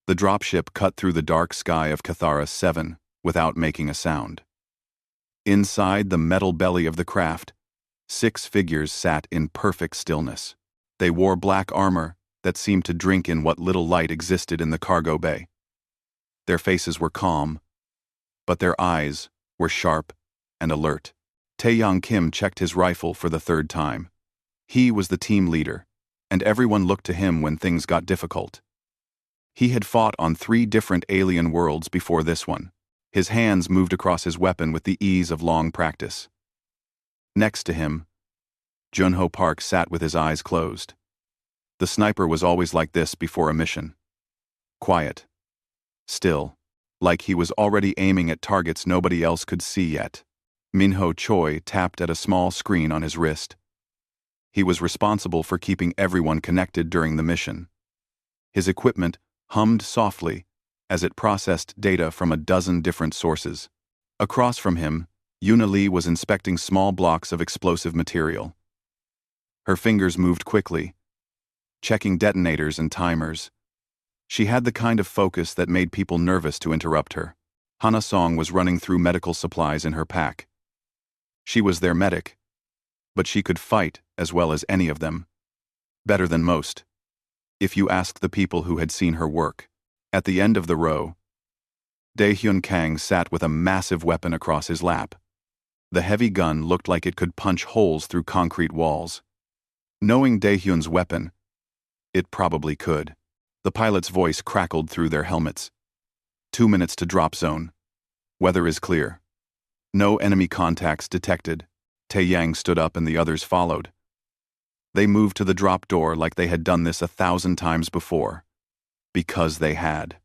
The dropship cut through the dark sky of Cathara 7 without making a sound. Inside the metal belly of the craft, 6 figures sat in perfect stillness. They wore black armor that seemed to drink in what little light existed in the cargo bay. Their faces were calm, but their eyes were sharp and alert. Taeyang Kim checked his rifle for the 3rd time. He was the team leader, and everyone looked to him when things got difficult. He had fought on 3 different alien worlds before this one. His hands moved across his weapon with the ease of long practice. Next to him, Junho Park sat with his eyes closed. The sniper was always like this before a mission. Quiet. Still, like he was already aiming at targets nobody else could see yet. Minho Choi tapped at a small screen on his wrist. He was responsible for keeping everyone connected during the mission. His equipment hummed softly as it processed data from a dozen different sources. Across from him, Yuna Lee was inspecting small blocks of explosive material. Her fingers moved quickly, checking detonators and timers. She had the kind of focus that made people nervous to interrupt her. Hana Song was running through medical supplies in her pack. She was their medic, but she could fight as well as any of them. Better than most, if you asked the people who had seen her work. At the end of the row, Daehyun Kang sat with a massive weapon across his lap. The heavy gun looked like it could punch holes through concrete walls. Knowing Daehyun's weapon, it probably could. The pilot's voice crackled through their helmets. 2 minutes to drop zone. Weather is clear. No enemy contacts detected. Taeyang stood up and the others followed. They moved to the drop door like they had done this 1,000 times before. Because they had.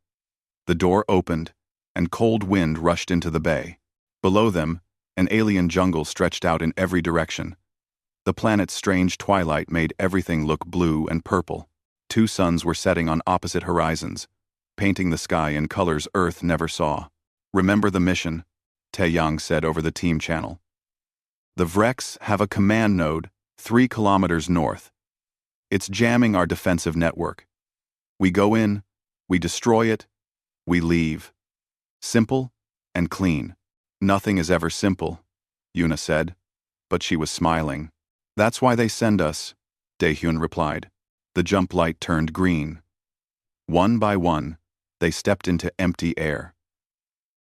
The door opened, and cold wind rushed into the bay. Below them, an alien jungle stretched out in every direction. The planet's strange twilight made everything look blue and purple. 2 suns were setting on opposite horizons, painting the sky in colors Earth never saw. Remember the mission, Taeyang said over the team channel. The Vrex have a command node 3 kilometers north. It's jamming our defensive network. We go in, we destroy it, we leave. Simple and clean. Nothing is ever simple, Yuna said, but she was smiling. That's why they send us, Daehyun replied. The jump light turned green. One by one, they stepped into empty air.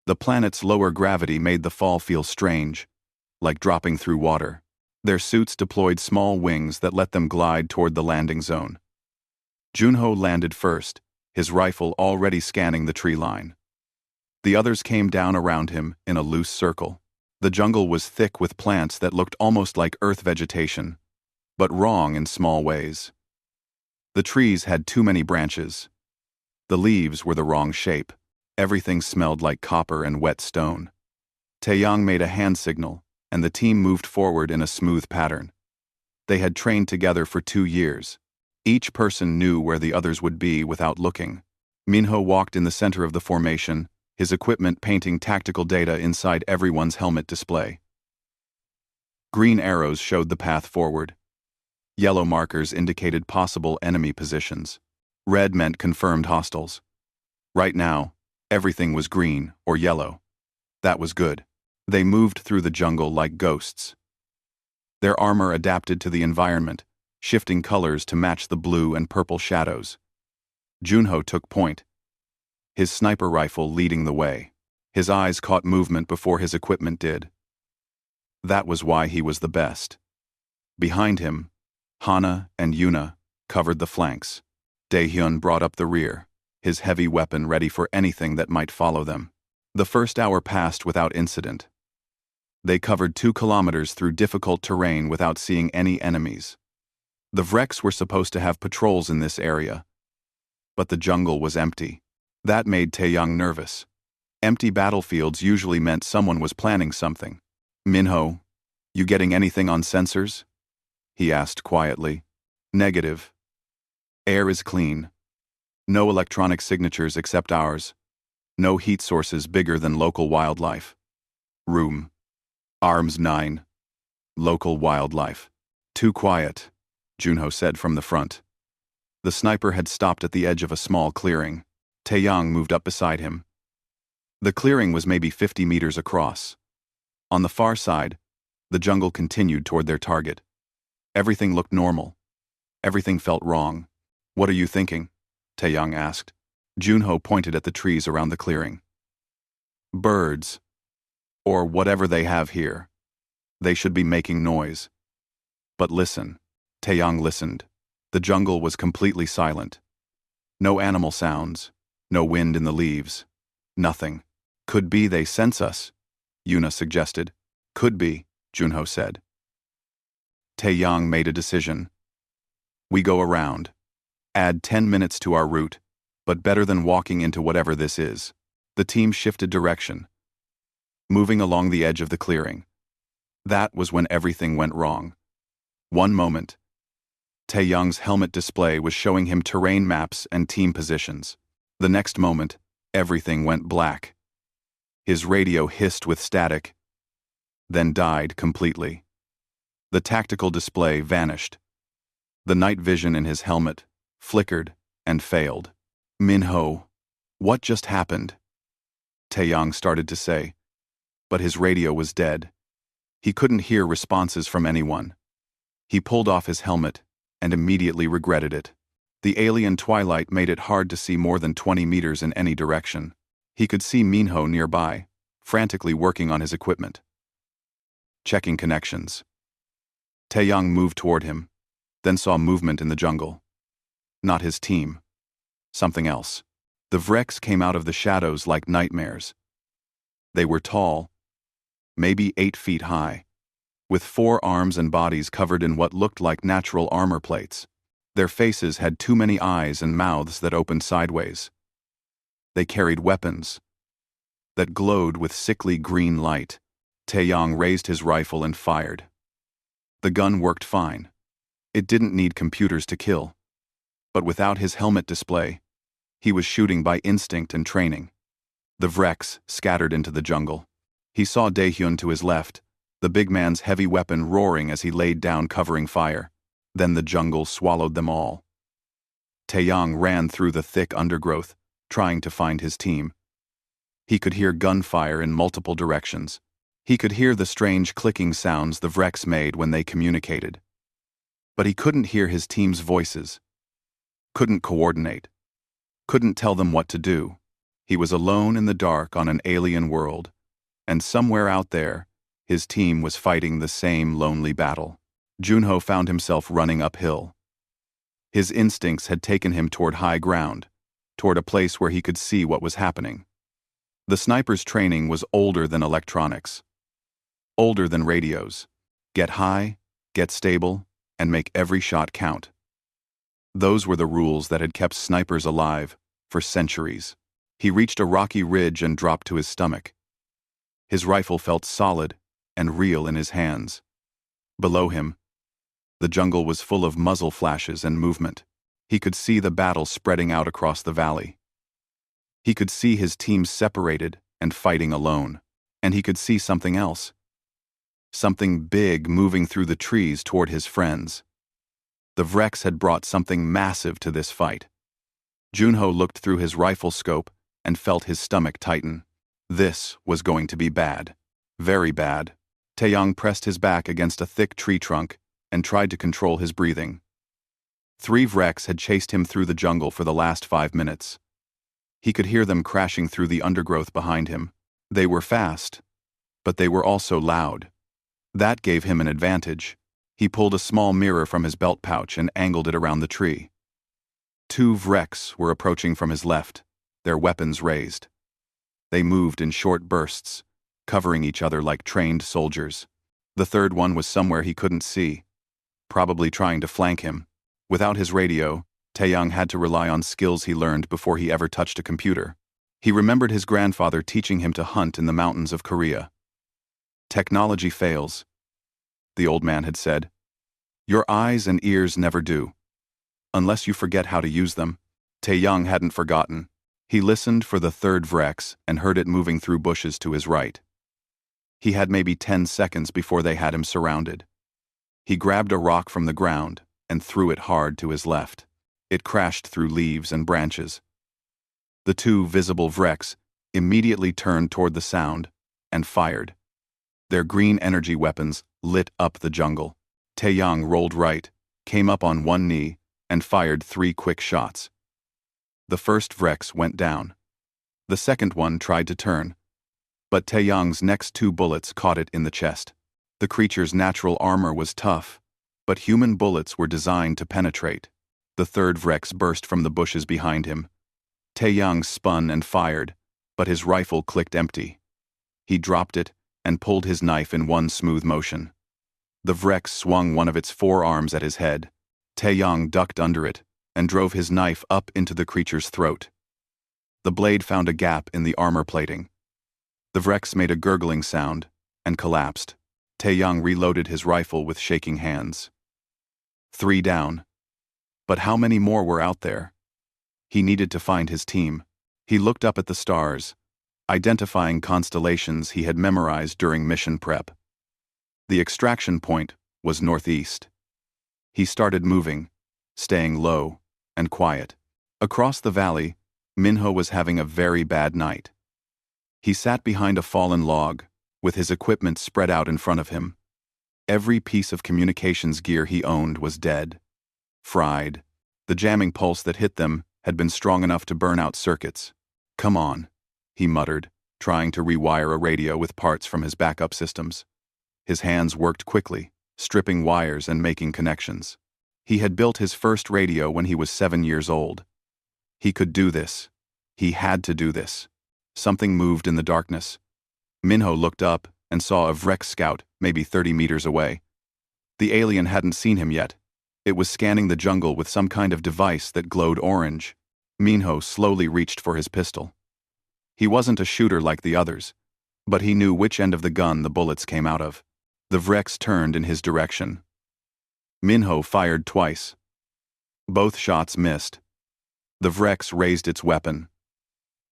The planet's lower gravity made the fall feel strange, like dropping through water. Their suits deployed small wings that let them glide toward the landing zone. Junho landed first, his rifle already scanning the tree line. The others came down around him in a loose circle. The jungle was thick with plants that looked almost like Earth vegetation, but wrong in small ways. The trees had too many branches. The leaves were the wrong shape. Everything smelled like copper and wet stone. Taeyang made a hand signal, and the team moved forward in a smooth pattern. They had trained together for 2 years. Each person knew where the others would be without looking. Minho walked in the center of the formation, his equipment painting tactical data inside everyone's helmet display. Green arrows showed the path forward. Yellow markers indicated possible enemy positions. Red meant confirmed hostiles. Right now, everything was green or yellow. That was good. They moved through the jungle like ghosts. Their armor adapted to the environment, shifting colors to match the blue and purple shadows. Junho took point, his sniper rifle leading the way. His eyes caught movement before his equipment did. That was why he was the best. Behind him, Hana and Yuna covered the flanks. Daehyun brought up the rear, his heavy weapon ready for anything that might follow them. The first hour passed without incident. They covered 2 kilometers through difficult terrain without seeing any enemies. The Vrex were supposed to have patrols in this area, but the jungle was empty. That made Taeyang nervous. Empty battlefields usually meant someone was planning something. Minho, you getting anything on sensors? He asked quietly. Negative. Air is clean. No electronic signatures except ours. No heat sources bigger than local wildlife. Room. Arms 9. Local wildlife. Too quiet, Junho said from the front. The sniper had stopped at the edge of a small clearing. Taeyang moved up beside him. The clearing was maybe 50 meters across. On the far side, the jungle continued toward their target. Everything looked normal. Everything felt wrong. "What are you thinking?" Taeyang asked. Junho pointed at the trees around the clearing. "Birds. Or whatever they have here. They should be making noise." But listen. Taeyang listened. The jungle was completely silent. No animal sounds. No wind in the leaves. Nothing. "Could be they sense us," Yuna suggested. "Could be," Junho said. Taeyang made a decision. "We go around. Add 10 minutes to our route, but better than walking into whatever this is." The team shifted direction, moving along the edge of the clearing. That was when everything went wrong. One moment, Taeyang's helmet display was showing him terrain maps and team positions. The next moment, everything went black. His radio hissed with static, then died completely. The tactical display vanished. The night vision in his helmet flickered and failed. "Minho, what just happened?" Taeyang started to say, but his radio was dead. He couldn't hear responses from anyone. He pulled off his helmet and immediately regretted it. The alien twilight made it hard to see more than 20 meters in any direction. He could see Minho nearby, frantically working on his equipment. Checking connections. Taeyang moved toward him, then saw movement in the jungle. Not his team. Something else. The Vrex came out of the shadows like nightmares. They were tall, maybe 8 feet high, with 4 arms and bodies covered in what looked like natural armor plates. Their faces had too many eyes and mouths that opened sideways. They carried weapons that glowed with sickly green light. Taeyang raised his rifle and fired. The gun worked fine. It didn't need computers to kill. But without his helmet display, he was shooting by instinct and training. The Vrex scattered into the jungle. He saw Daehyun to his left, the big man's heavy weapon roaring as he laid down covering fire. Then the jungle swallowed them all. Taeyang ran through the thick undergrowth, trying to find his team. He could hear gunfire in multiple directions. He could hear the strange clicking sounds the Vrex made when they communicated. But he couldn't hear his team's voices. Couldn't coordinate. Couldn't tell them what to do. He was alone in the dark on an alien world, and somewhere out there, his team was fighting the same lonely battle. Junho found himself running uphill. His instincts had taken him toward high ground, toward a place where he could see what was happening. The sniper's training was older than electronics, older than radios. Get high, get stable, and make every shot count. Those were the rules that had kept snipers alive for centuries. He reached a rocky ridge and dropped to his stomach. His rifle felt solid and real in his hands. Below him, the jungle was full of muzzle flashes and movement. He could see the battle spreading out across the valley. He could see his team separated and fighting alone. And he could see something else. Something big moving through the trees toward his friends. The Vrex had brought something massive to this fight. Junho looked through his rifle scope and felt his stomach tighten. This was going to be bad. Very bad. Taeyang pressed his back against a thick tree trunk and tried to control his breathing. 3 Vrex had chased him through the jungle for the last 5 minutes. He could hear them crashing through the undergrowth behind him. They were fast, but they were also loud. That gave him an advantage. He pulled a small mirror from his belt pouch and angled it around the tree. 2 Vrex were approaching from his left, their weapons raised. They moved in short bursts, covering each other like trained soldiers. The third one was somewhere he couldn't see, probably trying to flank him. Without his radio, Taeyang had to rely on skills he learned before he ever touched a computer. He remembered his grandfather teaching him to hunt in the mountains of Korea. "Technology fails," the old man had said. "Your eyes and ears never do. Unless you forget how to use them." Taeyang hadn't forgotten. He listened for the third Vrex and heard it moving through bushes to his right. He had maybe 10 seconds before they had him surrounded. He grabbed a rock from the ground and threw it hard to his left. It crashed through leaves and branches. The two visible Vreks immediately turned toward the sound and fired. Their green energy weapons lit up the jungle. Taeyang rolled right, came up on one knee, and fired 3 quick shots. The first Vreks went down. The second one tried to turn, but Taeyang's next 2 bullets caught it in the chest. The creature's natural armor was tough, but human bullets were designed to penetrate. The third Vreks burst from the bushes behind him. Taeyang spun and fired, but his rifle clicked empty. He dropped it and pulled his knife in one smooth motion. The Vreks swung one of its 4 arms at his head. Taeyang ducked under it and drove his knife up into the creature's throat. The blade found a gap in the armor plating. The Vreks made a gurgling sound and collapsed. Taeyang reloaded his rifle with shaking hands. 3 down. But how many more were out there? He needed to find his team. He looked up at the stars, identifying constellations he had memorized during mission prep. The extraction point was northeast. He started moving, staying low and quiet. Across the valley, Minho was having a very bad night. He sat behind a fallen log, with his equipment spread out in front of him. Every piece of communications gear he owned was dead, fried. The jamming pulse that hit them had been strong enough to burn out circuits. "Come on," he muttered, trying to rewire a radio with parts from his backup systems. His hands worked quickly, stripping wires and making connections. He had built his first radio when he was 7 years old. He could do this. He had to do this. Something moved in the darkness. Minho looked up and saw a Vrek scout maybe 30 meters away. The alien hadn't seen him yet. It was scanning the jungle with some kind of device that glowed orange. Minho slowly reached for his pistol. He wasn't a shooter like the others, but he knew which end of the gun the bullets came out of. The Vreks turned in his direction. Minho fired twice. Both shots missed. The Vreks raised its weapon.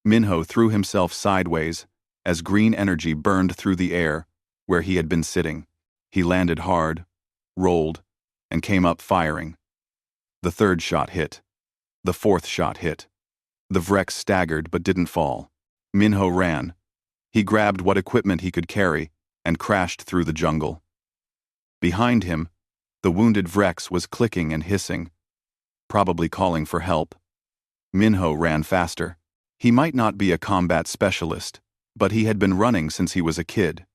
Minho threw himself sideways as green energy burned through the air where he had been sitting. He landed hard, rolled, and came up firing. The third shot hit. The fourth shot hit. The Vreks staggered but didn't fall. Minho ran. He grabbed what equipment he could carry and crashed through the jungle. Behind him, the wounded Vreks was clicking and hissing, probably calling for help. Minho ran faster. He might not be a combat specialist, but he had been running since he was a kid.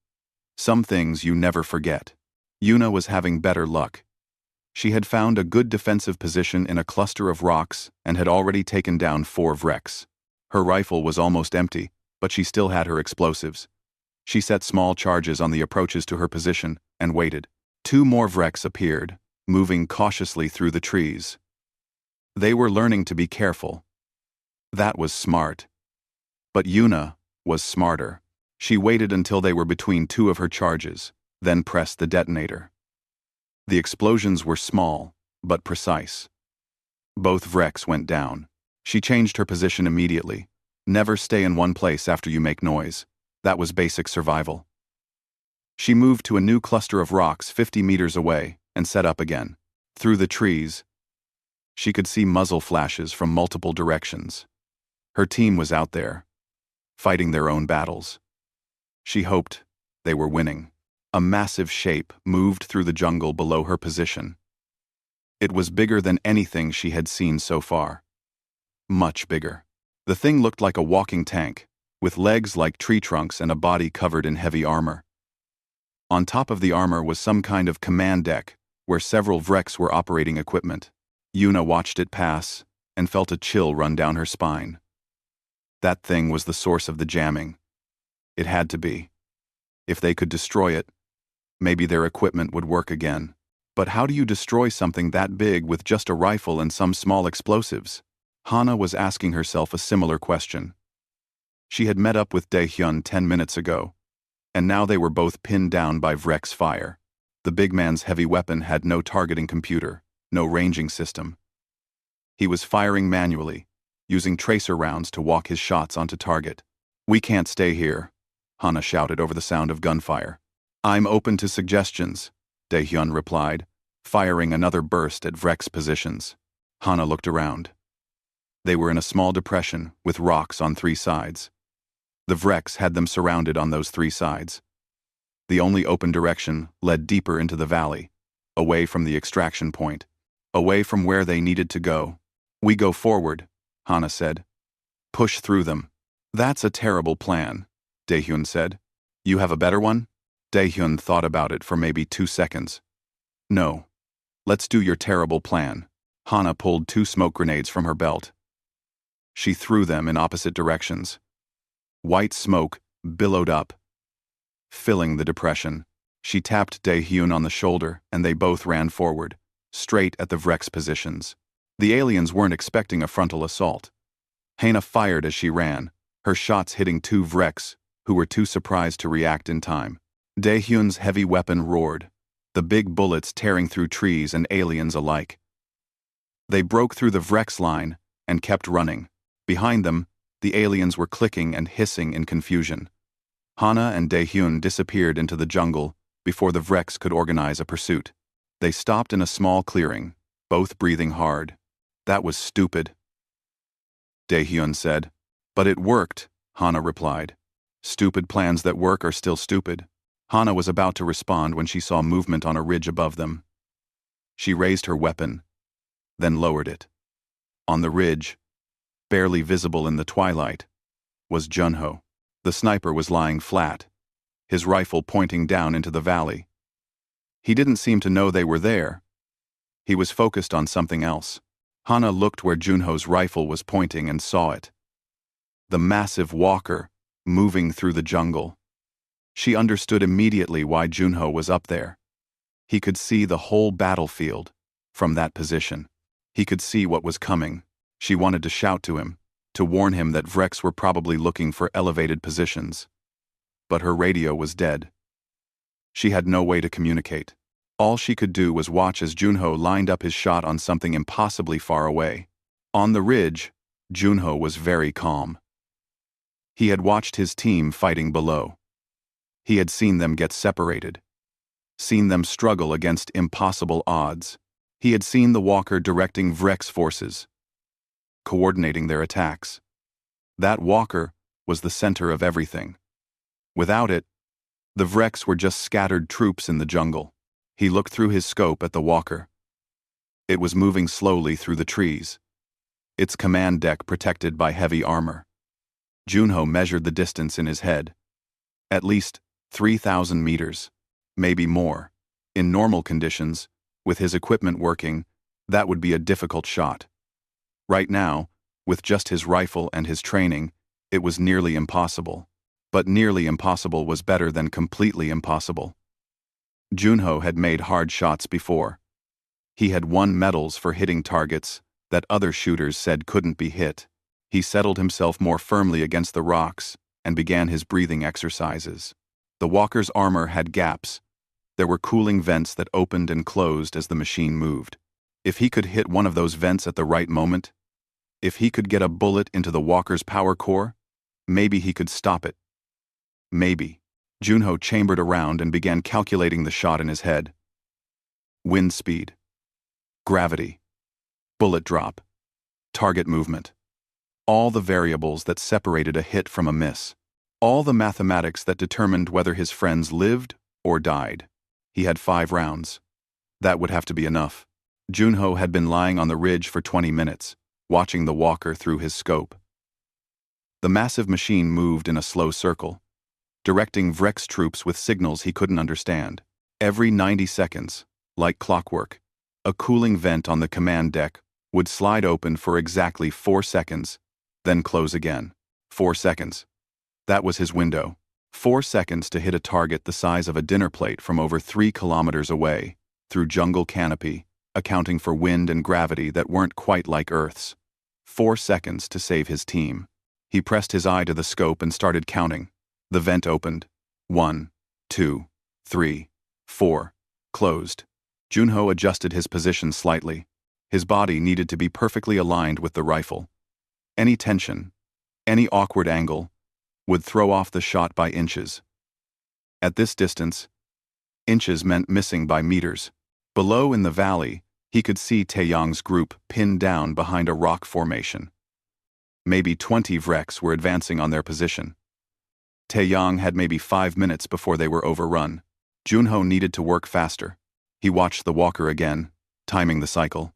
Some things you never forget. Yuna was having better luck. She had found a good defensive position in a cluster of rocks and had already taken down 4 Vreks. Her rifle was almost empty, but she still had her explosives. She set small charges on the approaches to her position and waited. 2 more Vreks appeared, moving cautiously through the trees. They were learning to be careful. That was smart. But Yuna was smarter. She waited until they were between 2 of her charges, then pressed the detonator. The explosions were small, but precise. Both Vreks went down. She changed her position immediately. Never stay in one place after you make noise. That was basic survival. She moved to a new cluster of rocks 50 meters away and set up again. Through the trees, she could see muzzle flashes from multiple directions. Her team was out there, fighting their own battles. She hoped they were winning. A massive shape moved through the jungle below her position. It was bigger than anything she had seen so far. Much bigger. The thing looked like a walking tank, with legs like tree trunks and a body covered in heavy armor. On top of the armor was some kind of command deck, where several Vreks were operating equipment. Yuna watched it pass and felt a chill run down her spine. That thing was the source of the jamming. It had to be. If they could destroy it, maybe their equipment would work again. But how do you destroy something that big with just a rifle and some small explosives? Hana was asking herself a similar question. She had met up with Daehyun 10 minutes ago, and now they were both pinned down by Vrek's fire. The big man's heavy weapon had no targeting computer, no ranging system. He was firing manually, using tracer rounds to walk his shots onto target. "We can't stay here," Hana shouted over the sound of gunfire. "I'm open to suggestions," Daehyun replied, firing another burst at Vrek's positions. Hana looked around. They were in a small depression with rocks on 3 sides. The Vrex had them surrounded on those 3 sides. The only open direction led deeper into the valley, away from the extraction point, away from where they needed to go. "We go forward," Hana said. "Push through them." "That's a terrible plan," Daehyun said. "You have a better one?" Daehyun thought about it for maybe 2 seconds. "No. Let's do your terrible plan." Hana pulled 2 smoke grenades from her belt. She threw them in opposite directions. White smoke billowed up, filling the depression. She tapped Daehyun on the shoulder, and they both ran forward, straight at the Vrex positions. The aliens weren't expecting a frontal assault. Hana fired as she ran, her shots hitting 2 Vrex, who were too surprised to react in time. Daehyun's heavy weapon roared, the big bullets tearing through trees and aliens alike. They broke through the Vrex line and kept running. Behind them, the aliens were clicking and hissing in confusion. Hana and Daehyun disappeared into the jungle before the Vrex could organize a pursuit. They stopped in a small clearing, both breathing hard. "That was stupid," Daehyun said. "But it worked," Hana replied. "Stupid plans that work are still stupid." Hana was about to respond when she saw movement on a ridge above them. She raised her weapon, then lowered it. On the ridge, barely visible in the twilight, was Junho. The sniper was lying flat, his rifle pointing down into the valley. He didn't seem to know they were there. He was focused on something else. Hana looked where Junho's rifle was pointing and saw it. The massive walker, moving through the jungle. She understood immediately why Junho was up there. He could see the whole battlefield from that position. He could see what was coming. She wanted to shout to him, to warn him that Vrex were probably looking for elevated positions. But her radio was dead. She had no way to communicate. All she could do was watch as Junho lined up his shot on something impossibly far away. On the ridge, Junho was very calm. He had watched his team fighting below. He had seen them get separated, seen them struggle against impossible odds. He had seen the walker directing Vrex forces, coordinating their attacks. That walker was the center of everything. Without it, the Vrex were just scattered troops in the jungle. He looked through his scope at the walker. It was moving slowly through the trees, its command deck protected by heavy armor. Junho measured the distance in his head. At least 3,000 meters, maybe more. In normal conditions, with his equipment working, that would be a difficult shot. Right now, with just his rifle and his training, it was nearly impossible. But nearly impossible was better than completely impossible. Junho had made hard shots before. He had won medals for hitting targets that other shooters said couldn't be hit. He settled himself more firmly against the rocks and began his breathing exercises. The walker's armor had gaps. There were cooling vents that opened and closed as the machine moved. If he could hit one of those vents at the right moment, if he could get a bullet into the walker's power core, maybe he could stop it. Maybe. Junho chambered around and began calculating the shot in his head. Wind speed, gravity, bullet drop, target movement. All the variables that separated a hit from a miss. All the mathematics that determined whether his friends lived or died. He had 5 rounds. That would have to be enough. Junho had been lying on the ridge for 20 minutes, watching the walker through his scope. The massive machine moved in a slow circle, directing Vrex troops with signals he couldn't understand. Every 90 seconds, like clockwork, a cooling vent on the command deck would slide open for exactly 4 seconds, then close again. 4 seconds. That was his window. 4 seconds to hit a target the size of a dinner plate from over 3 kilometers away, through jungle canopy, accounting for wind and gravity that weren't quite like Earth's. 4 seconds to save his team. He pressed his eye to the scope and started counting. The vent opened. 1, 2, 3, 4. Closed. Junho adjusted his position slightly. His body needed to be perfectly aligned with the rifle. Any tension, any awkward angle, would throw off the shot by inches. At this distance, inches meant missing by meters. Below in the valley, he could see Taeyong's group pinned down behind a rock formation. Maybe 20 Vreks were advancing on their position. Taeyang had maybe 5 minutes before they were overrun. Junho needed to work faster. He watched the walker again, timing the cycle.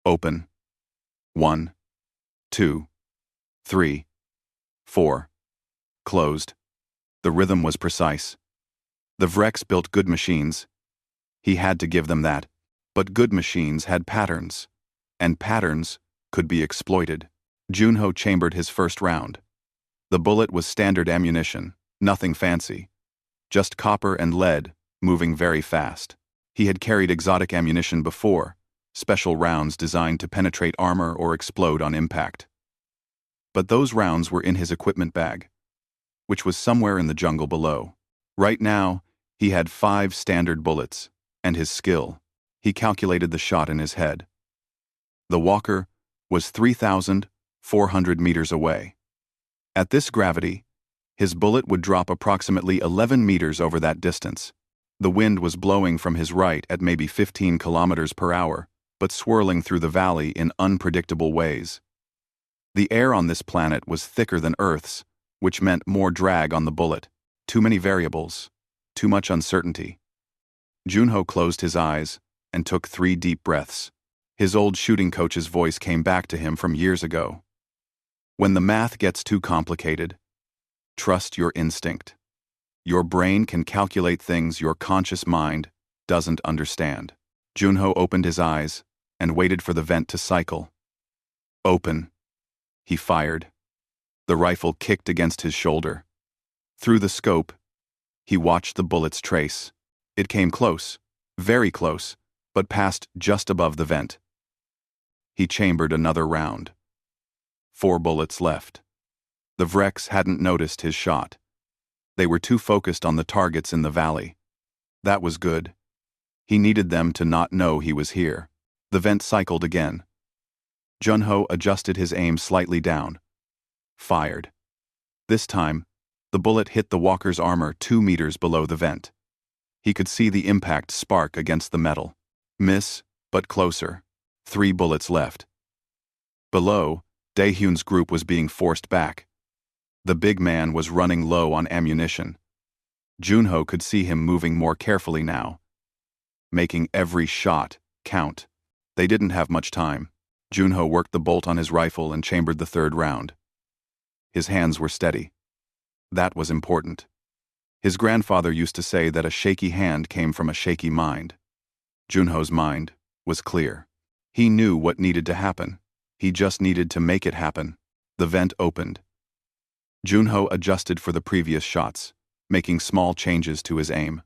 Open. 1, 2, 3, 4. Closed. The rhythm was precise. The Vreks built good machines. He had to give them that. But good machines had patterns. And patterns could be exploited. Junho chambered his first round. The bullet was standard ammunition, nothing fancy. Just copper and lead, moving very fast. He had carried exotic ammunition before, special rounds designed to penetrate armor or explode on impact. But those rounds were in his equipment bag, which was somewhere in the jungle below. Right now, he had 5 standard bullets, and his skill. He calculated the shot in his head. The walker was 3,400 meters away. At this gravity, his bullet would drop approximately 11 meters over that distance. The wind was blowing from his right at maybe 15 kilometers per hour, but swirling through the valley in unpredictable ways. The air on this planet was thicker than Earth's, which meant more drag on the bullet. Too many variables. Too much uncertainty. Junho closed his eyes and took 3 deep breaths. His old shooting coach's voice came back to him from years ago. When the math gets too complicated, trust your instinct. Your brain can calculate things your conscious mind doesn't understand. Junho opened his eyes and waited for the vent to cycle. Open. He fired. The rifle kicked against his shoulder. Through the scope, he watched the bullet's trace. It came close, very close, but passed just above the vent. He chambered another round. 4 bullets left. The Vreks hadn't noticed his shot. They were too focused on the targets in the valley. That was good. He needed them to not know he was here. The vent cycled again. Junho adjusted his aim slightly down. Fired. This time, the bullet hit the walker's armor 2 meters below the vent. He could see the impact spark against the metal. Miss, but closer. 3 bullets left. Below, Daehyun's group was being forced back. The big man was running low on ammunition. Junho could see him moving more carefully now, making every shot count. They didn't have much time. Junho worked the bolt on his rifle and chambered the 3rd round. His hands were steady. That was important. His grandfather used to say that a shaky hand came from a shaky mind. Junho's mind was clear. He knew what needed to happen. He just needed to make it happen. The vent opened. Junho adjusted for the previous shots, making small changes to his aim.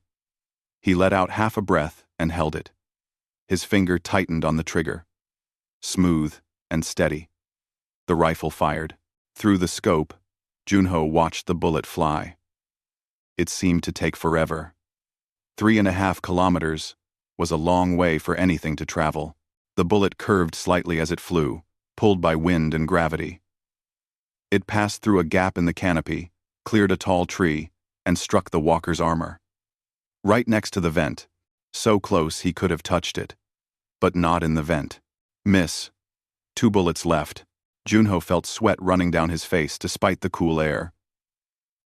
He let out half a breath and held it. His finger tightened on the trigger. Smooth and steady. The rifle fired. Through the scope, Junho watched the bullet fly. It seemed to take forever. 3.5 kilometers was a long way for anything to travel. The bullet curved slightly as it flew, pulled by wind and gravity. It passed through a gap in the canopy, cleared a tall tree, and struck the walker's armor. Right next to the vent, so close he could have touched it. But not in the vent. Miss. 2 bullets left. Junho felt sweat running down his face despite the cool air.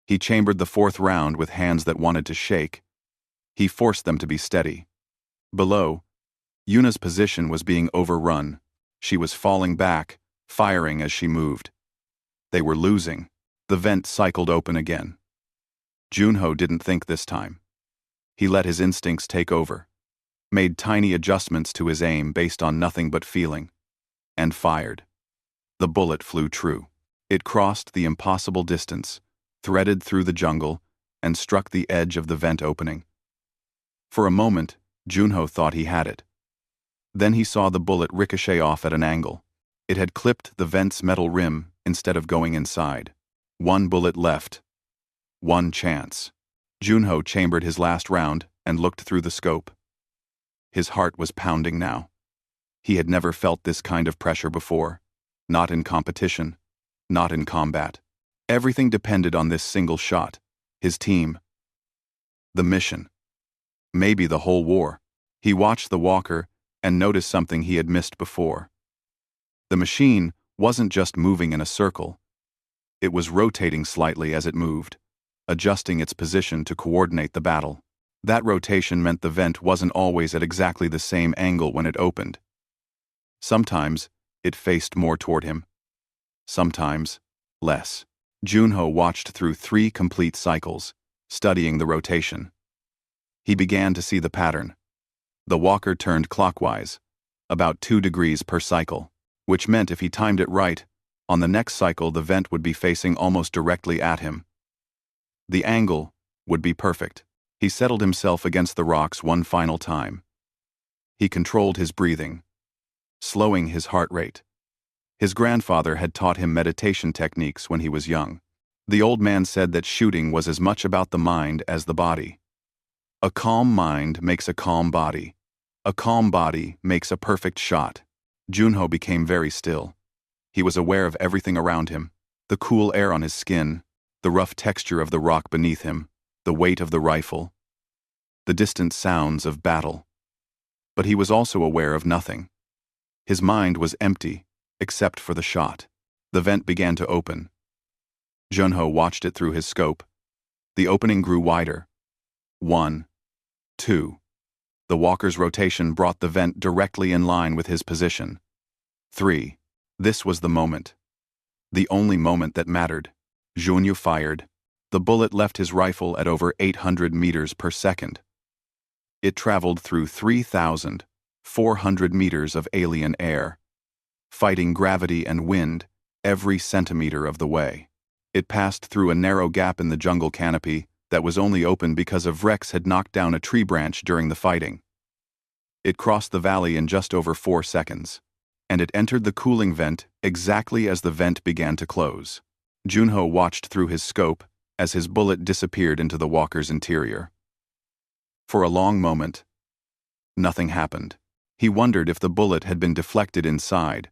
He chambered the 4th round with hands that wanted to shake. He forced them to be steady. Below, Yuna's position was being overrun. She was falling back, firing as she moved. They were losing. The vent cycled open again. Junho didn't think this time. He let his instincts take over, made tiny adjustments to his aim based on nothing but feeling, and fired. The bullet flew true. It crossed the impossible distance, threaded through the jungle, and struck the edge of the vent opening. For a moment, Junho thought he had it. Then he saw the bullet ricochet off at an angle. It had clipped the vent's metal rim instead of going inside. 1 bullet left. 1 chance. Junho chambered his last round and looked through the scope. His heart was pounding now. He had never felt this kind of pressure before. Not in competition. Not in combat. Everything depended on this single shot. His team. The mission. Maybe the whole war. He watched the walker and noticed something he had missed before. The machine wasn't just moving in a circle. It was rotating slightly as it moved, adjusting its position to coordinate the battle. That rotation meant the vent wasn't always at exactly the same angle when it opened. Sometimes, it faced more toward him. Sometimes, less. Junho watched through 3 complete cycles, studying the rotation. He began to see the pattern. The walker turned clockwise, about 2 degrees per cycle, which meant if he timed it right, on the next cycle the vent would be facing almost directly at him. The angle would be perfect. He settled himself against the rocks one final time. He controlled his breathing, slowing his heart rate. His grandfather had taught him meditation techniques when he was young. The old man said that shooting was as much about the mind as the body. A calm mind makes a calm body. A calm body makes a perfect shot. Junho became very still. He was aware of everything around him, the cool air on his skin, the rough texture of the rock beneath him, the weight of the rifle, the distant sounds of battle. But he was also aware of nothing. His mind was empty, except for the shot. The vent began to open. Junho watched it through his scope. The opening grew wider. 1, 2. The walker's rotation brought the vent directly in line with his position. 3. This was the moment. The only moment that mattered. Junho fired. The bullet left his rifle at over 800 meters per second. It traveled through 3,400 meters of alien air, fighting gravity and wind every centimeter of the way. It passed through a narrow gap in the jungle canopy that was only open because of Rex had knocked down a tree branch during the fighting. It crossed the valley in just over 4 seconds, and it entered the cooling vent exactly as the vent began to close. Junho watched through his scope as his bullet disappeared into the walker's interior. For a long moment, nothing happened. He wondered if the bullet had been deflected inside,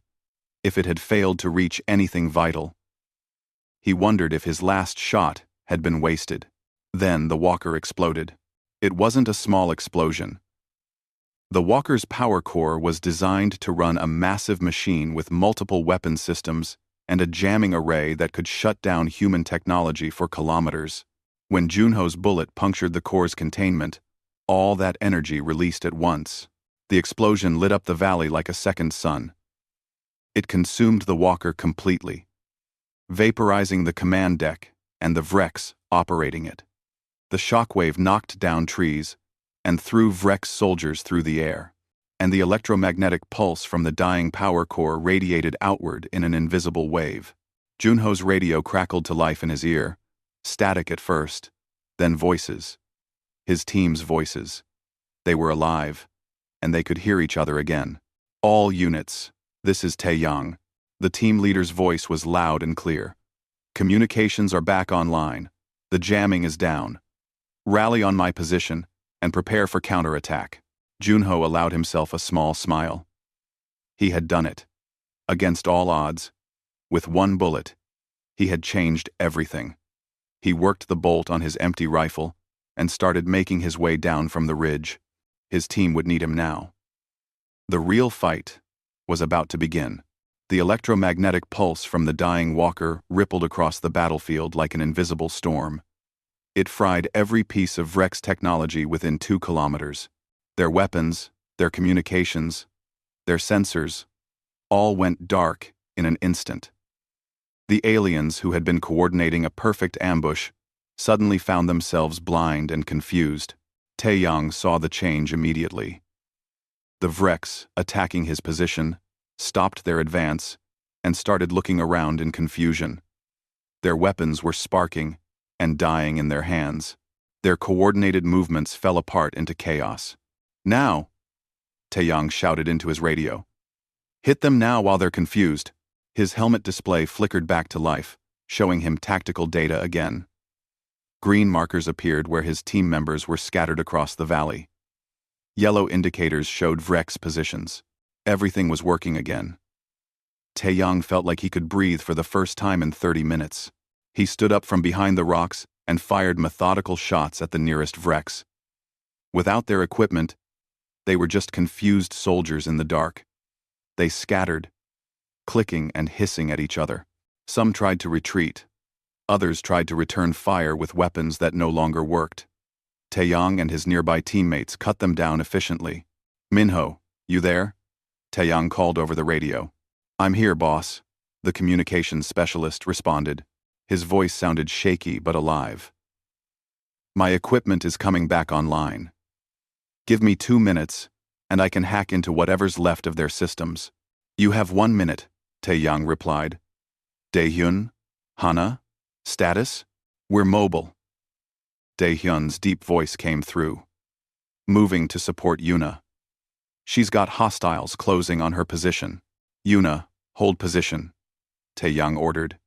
if it had failed to reach anything vital. He wondered if his last shot had been wasted. Then the walker exploded. It wasn't a small explosion. The walker's power core was designed to run a massive machine with multiple weapon systems and a jamming array that could shut down human technology for kilometers. When Junho's bullet punctured the core's containment, all that energy released at once. The explosion lit up the valley like a second sun. It consumed the walker completely, vaporizing the command deck and the Vrex operating it. The shockwave knocked down trees and threw Vrex soldiers through the air, and the electromagnetic pulse from the dying power core radiated outward in an invisible wave. Junho's radio crackled to life in his ear, static at first, then voices. His team's voices. They were alive, and they could hear each other again. All units, this is Taeyang. The team leader's voice was loud and clear. Communications are back online. The jamming is down. Rally on my position and prepare for counterattack. Junho allowed himself a small smile. He had done it. Against all odds, with one bullet, he had changed everything. He worked the bolt on his empty rifle and started making his way down from the ridge. His team would need him now. The real fight was about to begin. The electromagnetic pulse from the dying walker rippled across the battlefield like an invisible storm. It fried every piece of Vrex technology within 2 kilometers. Their weapons, their communications, their sensors, all went dark in an instant. The aliens who had been coordinating a perfect ambush suddenly found themselves blind and confused. Taeyang saw the change immediately. The Vrex, attacking his position, stopped their advance and started looking around in confusion. Their weapons were sparking and dying in their hands. Their coordinated movements fell apart into chaos. Now, Taeyang shouted into his radio. Hit them now while they're confused. His helmet display flickered back to life, showing him tactical data again. Green markers appeared where his team members were scattered across the valley. Yellow indicators showed Vrex positions. Everything was working again. Taeyang felt like he could breathe for the first time in 30 minutes. He stood up from behind the rocks and fired methodical shots at the nearest Vrex. Without their equipment, they were just confused soldiers in the dark. They scattered, clicking and hissing at each other. Some tried to retreat. Others tried to return fire with weapons that no longer worked. Taeyang and his nearby teammates cut them down efficiently. "Minho, you there?" Taeyang called over the radio. "I'm here, boss," the communications specialist responded. His voice sounded shaky but alive. "My equipment is coming back online. Give me 2 minutes, and I can hack into whatever's left of their systems." "You have 1 minute," Taeyang replied. "Daehyun? Hana? Status? We're mobile." Daehyun's deep voice came through. "Moving to support Yuna. She's got hostiles closing on her position. Yuna, hold position," Taeyang ordered.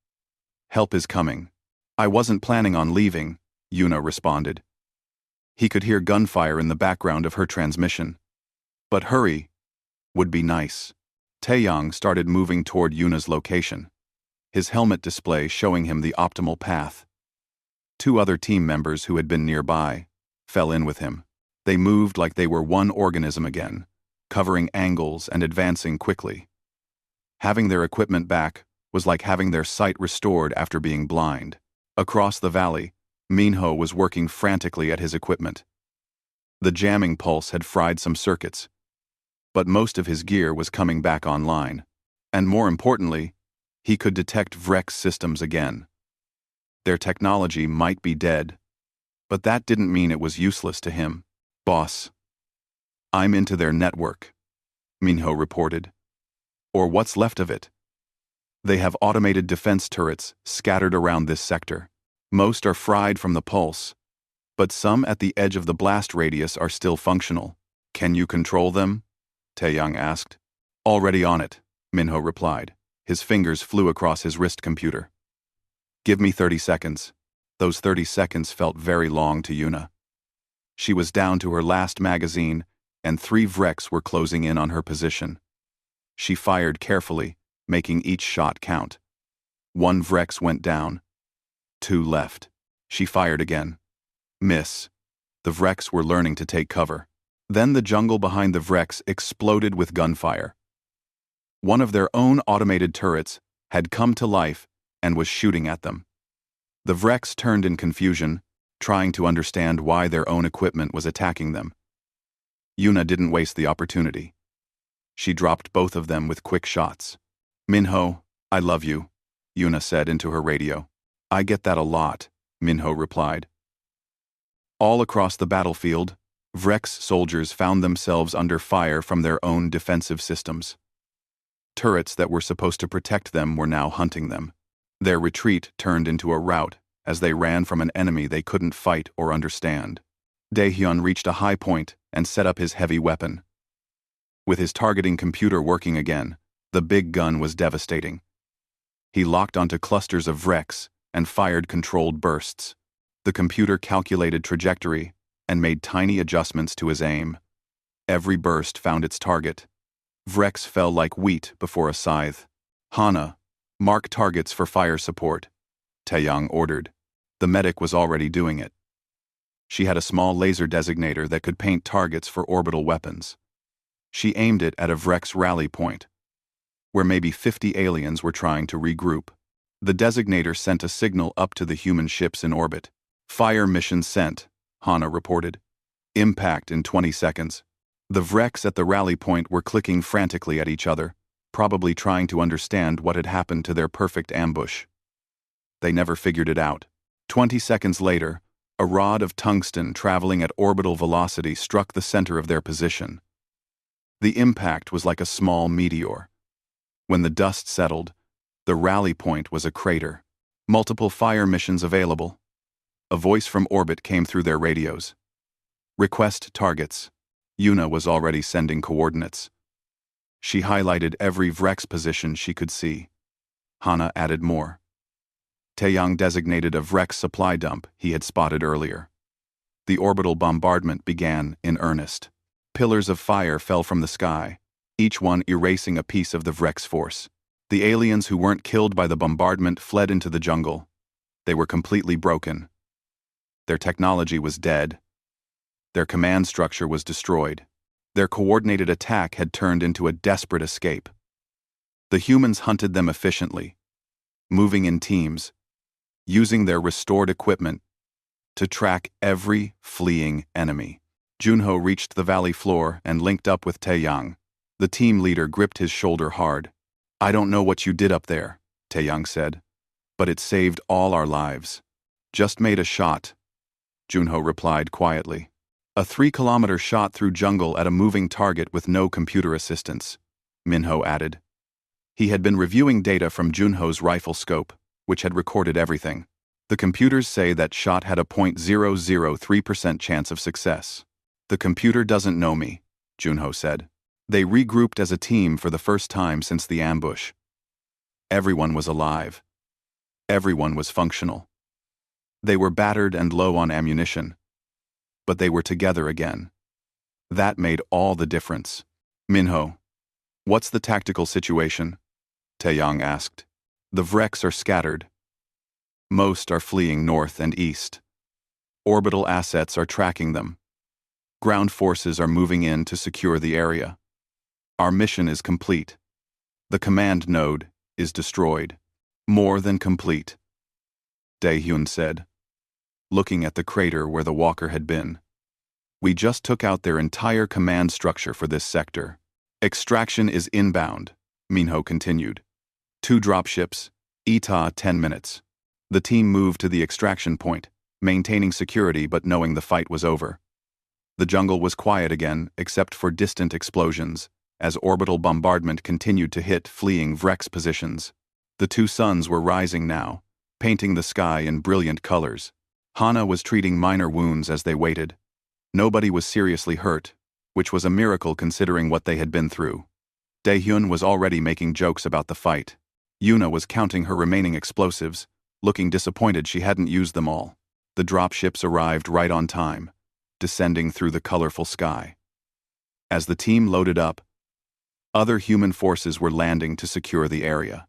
"Help is coming." "I wasn't planning on leaving," Yuna responded. He could hear gunfire in the background of her transmission. "But hurry. Would be nice." Taeyang started moving toward Yuna's location, his helmet display showing him the optimal path. 2 other team members who had been nearby fell in with him. They moved like they were one organism again, covering angles and advancing quickly. Having their equipment back was like having their sight restored after being blind. Across the valley, Minho was working frantically at his equipment. The jamming pulse had fried some circuits, but most of his gear was coming back online, and more importantly, he could detect Vrex systems again. Their technology might be dead, but that didn't mean it was useless to him. "Boss, I'm into their network," Minho reported. "Or what's left of it. They have automated defense turrets scattered around this sector. Most are fried from the pulse, but some at the edge of the blast radius are still functional. Can you control them?" Taeyang asked. "Already on it," Minho replied. His fingers flew across his wrist computer. "Give me 30 seconds. Those 30 seconds felt very long to Yuna. She was down to her last magazine, and 3 Vrex were closing in on her position. She fired carefully, making each shot count. 1 Vrex went down. 2 left. She fired again. Miss. The Vrex were learning to take cover. Then the jungle behind the Vrex exploded with gunfire. One of their own automated turrets had come to life and was shooting at them. The Vrex turned in confusion, trying to understand why their own equipment was attacking them. Yuna didn't waste the opportunity. She dropped both of them with quick shots. "Minho, I love you," Yuna said into her radio. "I get that a lot," Minho replied. All across the battlefield, Vrex soldiers found themselves under fire from their own defensive systems. Turrets that were supposed to protect them were now hunting them. Their retreat turned into a rout as they ran from an enemy they couldn't fight or understand. Daehyun reached a high point and set up his heavy weapon. With his targeting computer working again, the big gun was devastating. He locked onto clusters of Vrex and fired controlled bursts. The computer calculated trajectory and made tiny adjustments to his aim. Every burst found its target. Vrex fell like wheat before a scythe. "Hana, mark targets for fire support," Taeyang ordered. The medic was already doing it. She had a small laser designator that could paint targets for orbital weapons. She aimed it at a Vrex rally point, where maybe 50 aliens were trying to regroup. The designator sent a signal up to the human ships in orbit. "Fire mission sent," Hana reported. "Impact in 20 seconds. The Vrex at the rally point were clicking frantically at each other, probably trying to understand what had happened to their perfect ambush. They never figured it out. 20 seconds later, a rod of tungsten traveling at orbital velocity struck the center of their position. The impact was like a small meteor. When the dust settled, the rally point was a crater. "Multiple fire missions available." A voice from orbit came through their radios. "Request targets." Yuna was already sending coordinates. She highlighted every Vrex position she could see. Hana added more. Taeyang designated a Vrex supply dump he had spotted earlier. The orbital bombardment began in earnest. Pillars of fire fell from the sky, each one erasing a piece of the Vrex force. The aliens who weren't killed by the bombardment fled into the jungle. They were completely broken. Their technology was dead. Their command structure was destroyed. Their coordinated attack had turned into a desperate escape. The humans hunted them efficiently, moving in teams, using their restored equipment to track every fleeing enemy. Junho reached the valley floor and linked up with Taeyang. The team leader gripped his shoulder hard. "I don't know what you did up there," Taeyang said, "but it saved all our lives." "Just made a shot," Junho replied quietly. "A 3-kilometer shot through jungle at a moving target with no computer assistance," Minho added. He had been reviewing data from Junho's rifle scope, which had recorded everything. "The computers say that shot had a 0.003% chance of success." "The computer doesn't know me," Junho said. They regrouped as a team for the first time since the ambush. Everyone was alive. Everyone was functional. They were battered and low on ammunition, but they were together again. That made all the difference. "Minho, what's the tactical situation?" Taeyang asked. "The Vreks are scattered. Most are fleeing north and east. Orbital assets are tracking them. Ground forces are moving in to secure the area. Our mission is complete. The command node is destroyed. More than complete," Daehyun said, looking at the crater where the walker had been. "We just took out their entire command structure for this sector. Extraction is inbound," Minho continued. 2 dropships, ETA 10 minutes. The team moved to the extraction point, maintaining security but knowing the fight was over. The jungle was quiet again, except for distant explosions, as orbital bombardment continued to hit fleeing Vreks positions. The 2 suns were rising now, painting the sky in brilliant colors. Hana was treating minor wounds as they waited. Nobody was seriously hurt, which was a miracle considering what they had been through. Daehyun was already making jokes about the fight. Yuna was counting her remaining explosives, looking disappointed she hadn't used them all. The dropships arrived right on time, descending through the colorful sky. As the team loaded up, other human forces were landing to secure the area.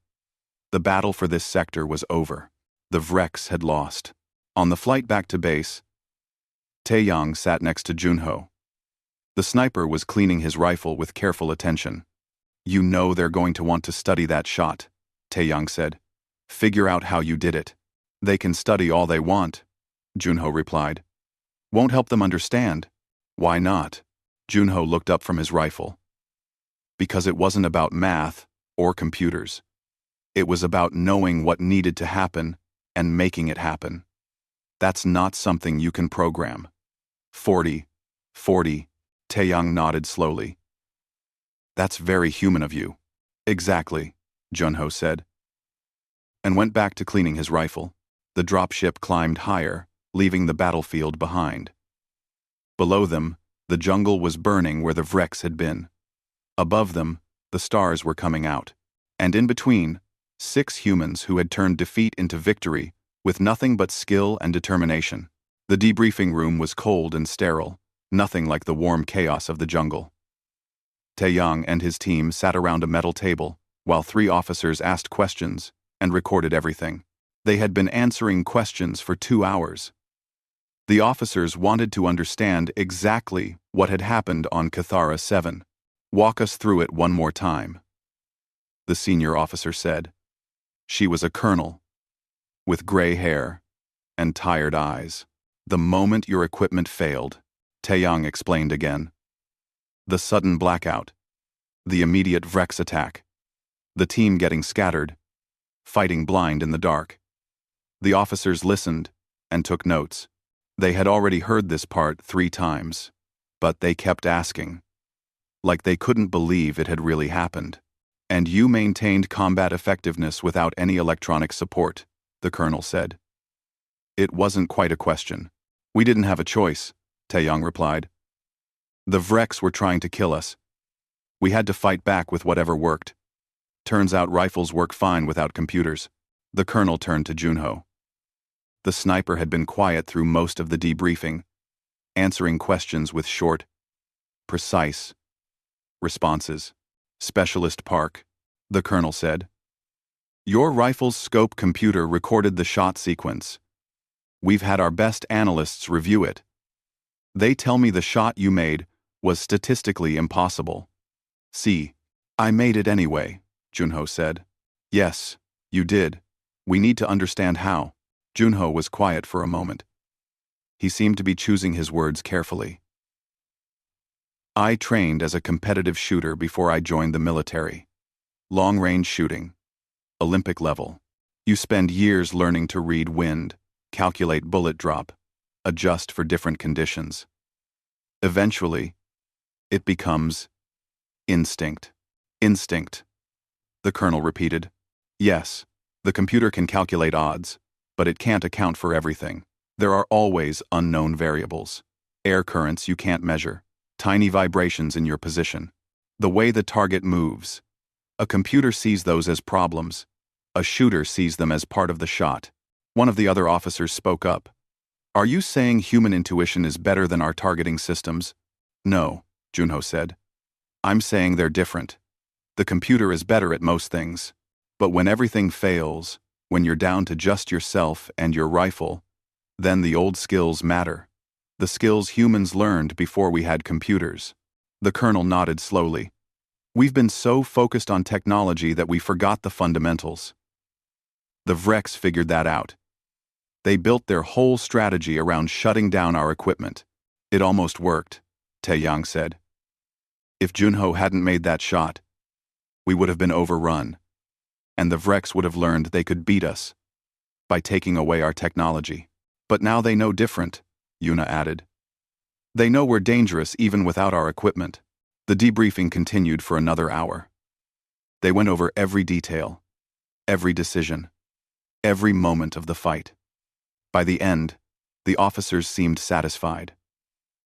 The battle for this sector was over. The Vreks had lost. On the flight back to base, Taeyang sat next to Junho. The sniper was cleaning his rifle with careful attention. "You know they're going to want to study that shot," Taeyang said. "Figure out how you did it." "They can study all they want," Junho replied. "Won't help them understand." "Why not?" Junho looked up from his rifle. "Because it wasn't about math or computers. It was about knowing what needed to happen and making it happen. That's not something you can program." 40, Taeyang nodded slowly. "That's very human of you." "Exactly," Junho said, and went back to cleaning his rifle. The dropship climbed higher, leaving the battlefield behind. Below them, the jungle was burning where the Vreks had been. Above them, the stars were coming out. And in between, 6 humans who had turned defeat into victory with nothing but skill and determination. The debriefing room was cold and sterile, nothing like the warm chaos of the jungle. Taeyang and his team sat around a metal table, while 3 officers asked questions and recorded everything. They had been answering questions for 2 hours. The officers wanted to understand exactly what had happened on Cathara 7. "Walk us through it one more time," the senior officer said. She was a colonel, with gray hair and tired eyes. "The moment your equipment failed," Taeyang explained again. "The sudden blackout, the immediate Vreks attack, the team getting scattered, fighting blind in the dark." The officers listened and took notes. They had already heard this part 3 times, but they kept asking, like they couldn't believe it had really happened. "And you maintained combat effectiveness without any electronic support," the colonel said. "It wasn't quite a question. We didn't have a choice," Taeyang replied. "The Vreks were trying to kill us. We had to fight back with whatever worked. Turns out rifles work fine without computers." The colonel turned to Junho. The sniper had been quiet through most of the debriefing, answering questions with short, precise responses. "Specialist Park," the colonel said. "Your rifle's scope computer recorded the shot sequence. We've had our best analysts review it. They tell me the shot you made was statistically impossible. See, I made it anyway," Junho said. Yes, you did. We need to understand how. Junho was quiet for a moment. He seemed to be choosing his words carefully. I trained as a competitive shooter before I joined the military. Long-range shooting. Olympic level. You spend years learning to read wind, calculate bullet drop, adjust for different conditions. Eventually, it becomes instinct. Instinct. The colonel repeated. Yes, the computer can calculate odds, but it can't account for everything. There are always unknown variables. Air currents you can't measure. Tiny vibrations in your position. The way the target moves. A computer sees those as problems. A shooter sees them as part of the shot. One of the other officers spoke up. Are you saying human intuition is better than our targeting systems? No, Junho said. I'm saying they're different. The computer is better at most things. But when everything fails, when you're down to just yourself and your rifle, then the old skills matter. The skills humans learned before we had computers. The colonel nodded slowly. We've been so focused on technology that we forgot the fundamentals. The Vrex figured that out. They built their whole strategy around shutting down our equipment. It almost worked, Taeyang said. If Junho hadn't made that shot, we would have been overrun, and the Vrex would have learned they could beat us by taking away our technology. But now they know different, Yuna added. They know we're dangerous even without our equipment. The debriefing continued for another hour. They went over every detail, every decision, every moment of the fight. By the end, the officers seemed satisfied.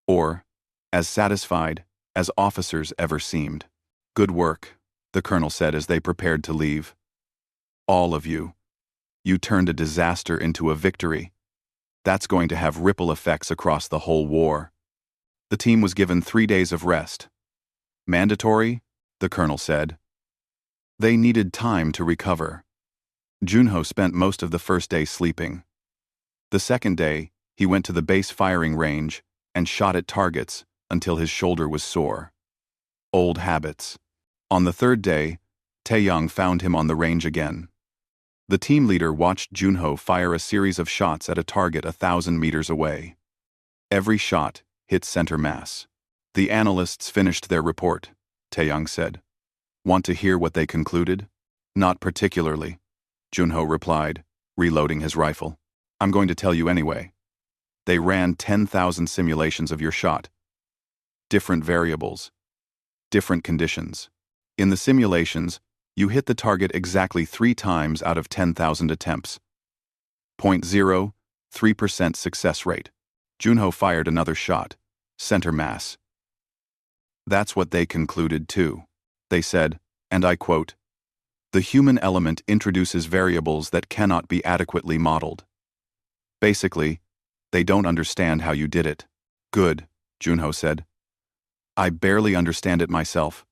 Or, as satisfied as officers ever seemed. Good work, the colonel said as they prepared to leave. All of you. You turned a disaster into a victory. That's going to have ripple effects across the whole war. The team was given 3 days of rest. Mandatory, the colonel said. They needed time to recover. Junho spent most of the first day sleeping. The second day, he went to the base firing range and shot at targets until his shoulder was sore. Old habits. On the third day, Taeyang found him on the range again. The team leader watched Junho fire a series of shots at a target 1,000 meters away. Every shot hit center mass. The analysts finished their report, Taeyang said. Want to hear what they concluded? Not particularly, Junho replied, reloading his rifle. I'm going to tell you anyway. They ran 10,000 simulations of your shot. Different variables. Different conditions. In the simulations, you hit the target exactly 3 times out of 10,000 attempts. 0.03% success rate. Junho fired another shot. Center mass. That's what they concluded too. They said, and I quote, "The human element introduces variables that cannot be adequately modeled." Basically, they don't understand how you did it. Good, Junho said. I barely understand it myself.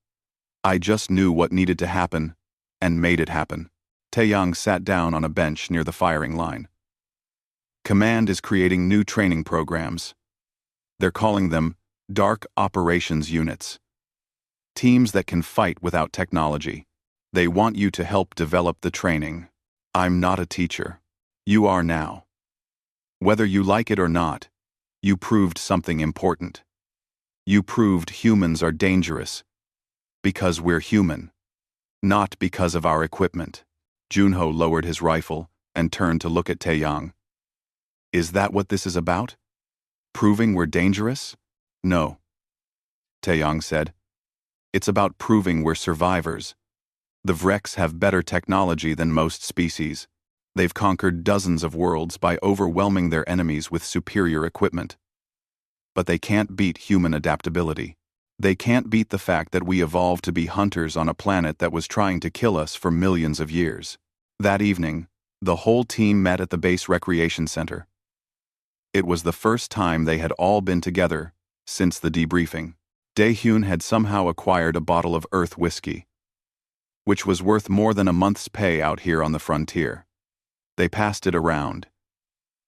I just knew what needed to happen, and made it happen. Taeyang sat down on a bench near the firing line. Command is creating new training programs. They're calling them Dark Operations Units. Teams that can fight without technology. They want you to help develop the training. I'm not a teacher. You are now. Whether you like it or not, you proved something important. You proved humans are dangerous. Because we're human. Not because of our equipment. Junho lowered his rifle and turned to look at Taeyang. Is that what this is about? Proving we're dangerous? No. Taeyang said. It's about proving we're survivors. The Vrex have better technology than most species. They've conquered dozens of worlds by overwhelming their enemies with superior equipment. But they can't beat human adaptability. They can't beat the fact that we evolved to be hunters on a planet that was trying to kill us for millions of years. That evening, the whole team met at the base recreation center. It was the first time they had all been together since the debriefing. Daehyun had somehow acquired a bottle of Earth whiskey, which was worth more than a month's pay out here on the frontier. They passed it around,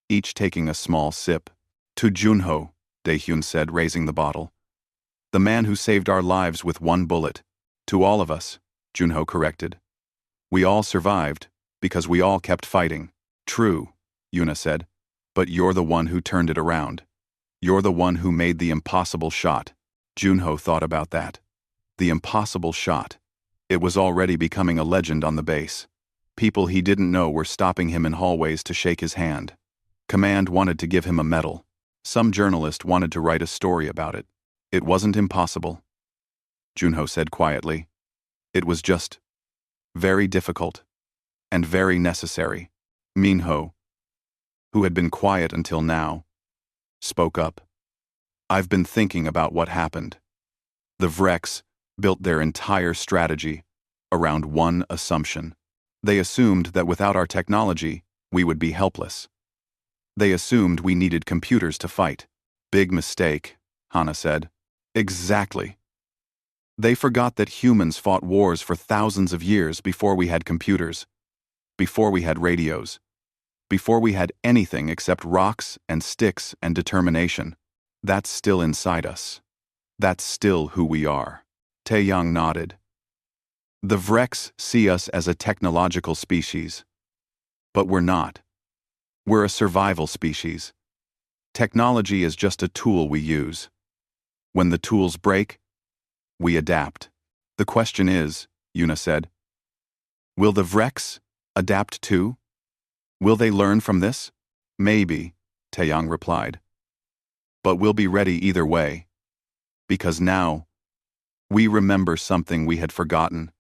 each taking a small sip. To Junho, Daehyun said, raising the bottle. The man who saved our lives with one bullet. To all of us, Junho corrected. We all survived, because we all kept fighting. True, Yuna said, but you're the one who turned it around. You're the one who made the impossible shot. Junho thought about that. The impossible shot. It was already becoming a legend on the base. People he didn't know were stopping him in hallways to shake his hand. Command wanted to give him a medal. Some journalist wanted to write a story about it. It wasn't impossible, Junho said quietly. It was just very difficult and very necessary. Minho, who had been quiet until now, spoke up. I've been thinking about what happened. The Vreks built their entire strategy around one assumption. They assumed that without our technology, we would be helpless. They assumed we needed computers to fight. Big mistake, Hana said. Exactly. They forgot that humans fought wars for thousands of years before we had computers, before we had radios, before we had anything except rocks and sticks and determination. That's still inside us. That's still who we are. Taeyang nodded. The Vreks see us as a technological species. But we're not. We're a survival species. Technology is just a tool we use. When the tools break, we adapt. The question is, Yuna said, will the Vreks adapt too? Will they learn from this? Maybe, Taeyang replied. But we'll be ready either way. Because now, we remember something we had forgotten.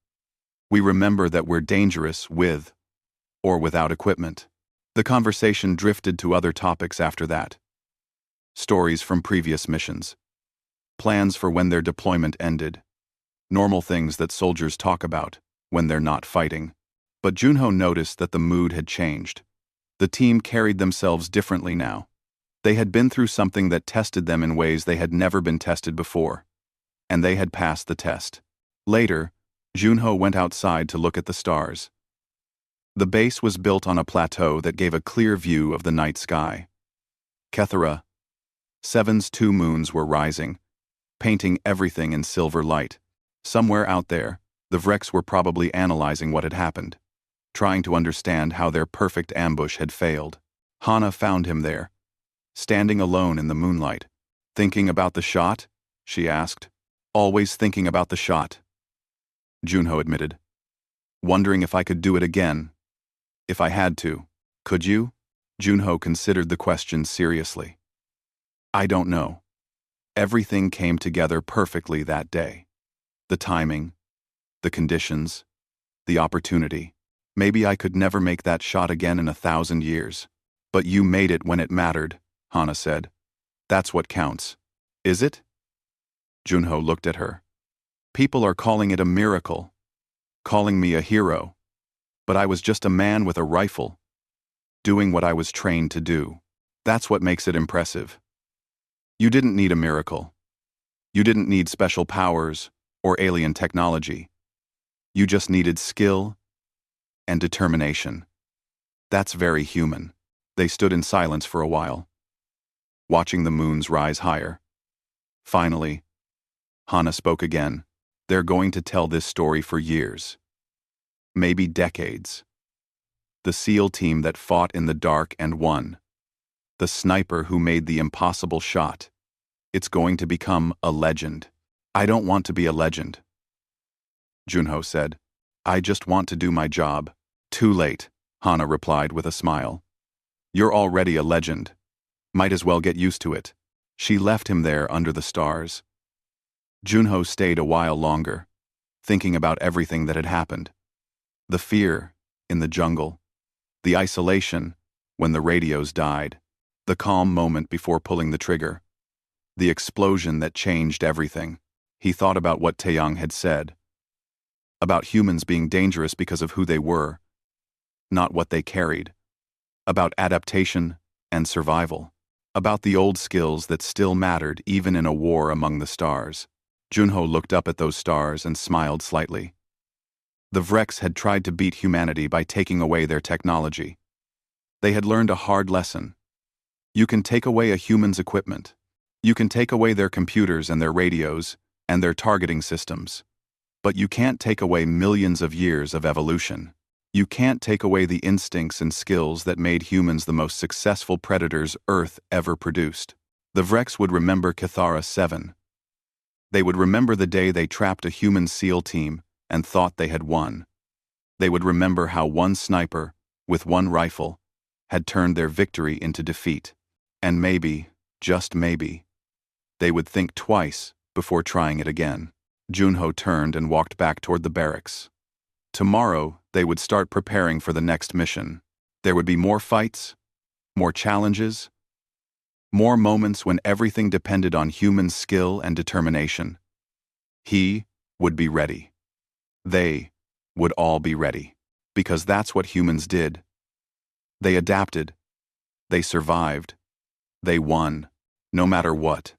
We remember that we're dangerous with or without equipment. The conversation drifted to other topics after that. Stories from previous missions. Plans for when their deployment ended. Normal things that soldiers talk about when they're not fighting. But Junho noticed that the mood had changed. The team carried themselves differently now. They had been through something that tested them in ways they had never been tested before. And they had passed the test. Later, Junho went outside to look at the stars. The base was built on a plateau that gave a clear view of the night sky. Kethera, Seven's 2 moons were rising, painting everything in silver light. Somewhere out there, the Vreks were probably analyzing what had happened, trying to understand how their perfect ambush had failed. Hana found him there, standing alone in the moonlight. Thinking about the shot? She asked. Always thinking about the shot, Junho admitted. Wondering if I could do it again. If I had to. Could you? Junho considered the question seriously. I don't know. Everything came together perfectly that day. The timing, the conditions, the opportunity. Maybe I could never make that shot again in 1,000 years. But you made it when it mattered, Hana said. That's what counts. Is it? Junho looked at her. People are calling it a miracle, calling me a hero. But I was just a man with a rifle, doing what I was trained to do. That's what makes it impressive. You didn't need a miracle. You didn't need special powers or alien technology. You just needed skill and determination. That's very human. They stood in silence for a while, watching the moons rise higher. Finally, Hana spoke again. They're going to tell this story for years. Maybe decades. The SEAL team that fought in the dark and won. The sniper who made the impossible shot. It's going to become a legend. I don't want to be a legend, Junho said. I just want to do my job. Too late, Hana replied with a smile. You're already a legend. Might as well get used to it. She left him there under the stars. Junho stayed a while longer, thinking about everything that had happened. The fear in the jungle, the isolation when the radios died, the calm moment before pulling the trigger, the explosion that changed everything. He thought about what Taeyang had said, about humans being dangerous because of who they were, not what they carried, about adaptation and survival, about the old skills that still mattered even in a war among the stars. Junho looked up at those stars and smiled slightly. The Vreks had tried to beat humanity by taking away their technology. They had learned a hard lesson. You can take away a human's equipment. You can take away their computers and their radios and their targeting systems. But you can't take away millions of years of evolution. You can't take away the instincts and skills that made humans the most successful predators Earth ever produced. The Vrex would remember Cathara 7. They would remember the day they trapped a human SEAL team and thought they had won. They would remember how one sniper, with one rifle, had turned their victory into defeat. And maybe, just maybe, they would think twice before trying it again. Junho turned and walked back toward the barracks. Tomorrow, they would start preparing for the next mission. There would be more fights, more challenges, more moments when everything depended on human skill and determination. He would be ready. They would all be ready, because that's what humans did. They adapted. They survived. They won, no matter what.